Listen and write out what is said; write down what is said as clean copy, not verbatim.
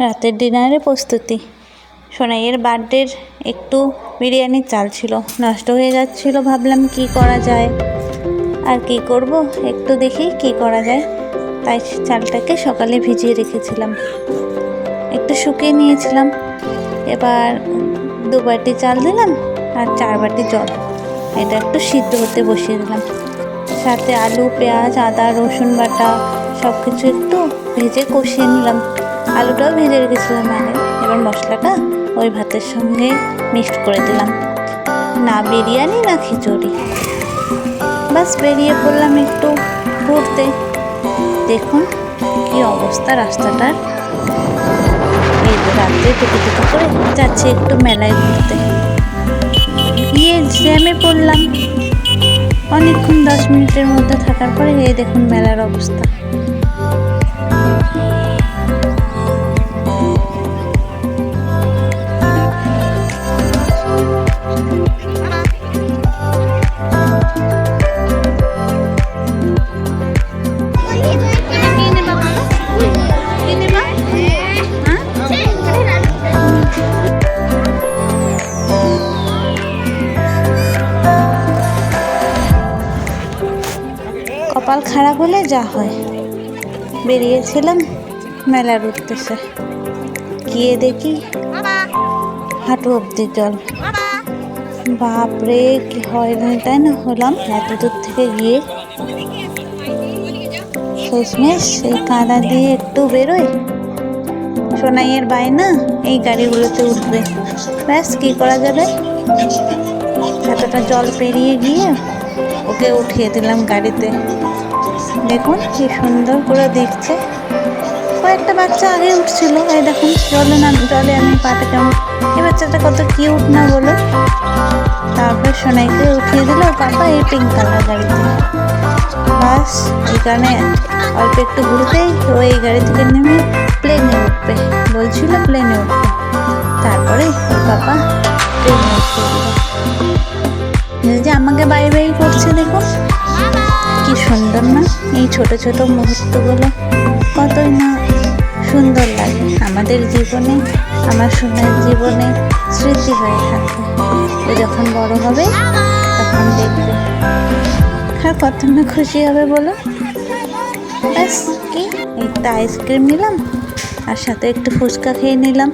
রাতের ডিনারের প্রস্তুতি। সোনাইয়ের বার্থডের একটু বিরিয়ানির চাল ছিল, নষ্ট হয়ে যাচ্ছিল। ভাবলাম কি করা যায়, আর কি করব, একটু দেখি কি করা যায়। তাই চালটাকে সকালে ভিজিয়ে রেখেছিলাম, একটু শুকিয়ে নিয়েছিলাম। এবার 2 বাটি চাল দিলাম আর 4 বাটি জল। এটা একটু সিদ্ধ হতে বসিয়ে দিলাম। সাথে আলু, পেঁয়াজ, আদা, রসুন বাটা সব কিছু একটু ভেজে কষিয়ে নিলাম। আলুটাও ভেজে রেখেছিলাম আগে। এবার মশলাটা ওই ভাতের সঙ্গে মিক্সড করে দিলাম। না বিরিয়ানি না খিচুড়ি, বাস বেরিয়ে পড়লাম একটু ঘুরতে। দেখুন কি অবস্থা রাস্তাটার। এই রাত্রে টুকু করে যাচ্ছে একটু মেলায় ঘুরতে, গিয়ে জ্যামে পড়লাম। অনেকক্ষণ 10 মিনিটের মধ্যে থাকার পরে এই দেখুন মেলার অবস্থা। কপাল খারাপ হলে যা হয়। বেরিয়েছিলাম মেলার উদ্দেশ্যে, গিয়ে দেখি হাঁটু অবধি জল। বাপরে কি হয় তাই না হলাম এত দূর থেকে গিয়ে। শেষমেশ সেই কাদা দিয়ে একটু বেরোয়। সোনাইয়ের বায়না এই গাড়িগুলোতে উঠবে, ব্যাস কি করা যাবে। এতটা জল পেরিয়ে গিয়ে ওকে উঠিয়ে দিলাম গাড়িতে। দেখুন কি সুন্দর করে দেখছে। কয়েকটা বাচ্চা আগে উঠছিল, এই দেখুন জলে আমি পাটা কেমন। এই বাচ্চাটা কত কিউট না বলো। তারপর সোনাইকে উঠিয়ে দিল পাপা এই পিঙ্ক কালার গাড়িতে। বাস এখানে অল্প একটু ঘুরতেই ও এই গাড়ি থেকে নেমে প্লেনে উঠবে বলছিল, প্লেনে উঠবে। তারপরে ওর পাপা প্লেনে উঠে দিল। যে আমাকে বাই বাই করছে, দেখুন কি সুন্দর না। এই ছোট ছোট মুহূর্তগুলো কতই না সুন্দর লাগে আমাদের জীবনে, আমার সোনার জীবনে স্মৃতি হয়ে থাকে। ও যখন বড় হবে তখন দেখবে আর কত না খুশি হবে বলো। ব্যাস কি একটা আইসক্রিম নিলাম আর সাথে একটু ফুচকা খেয়ে নিলাম।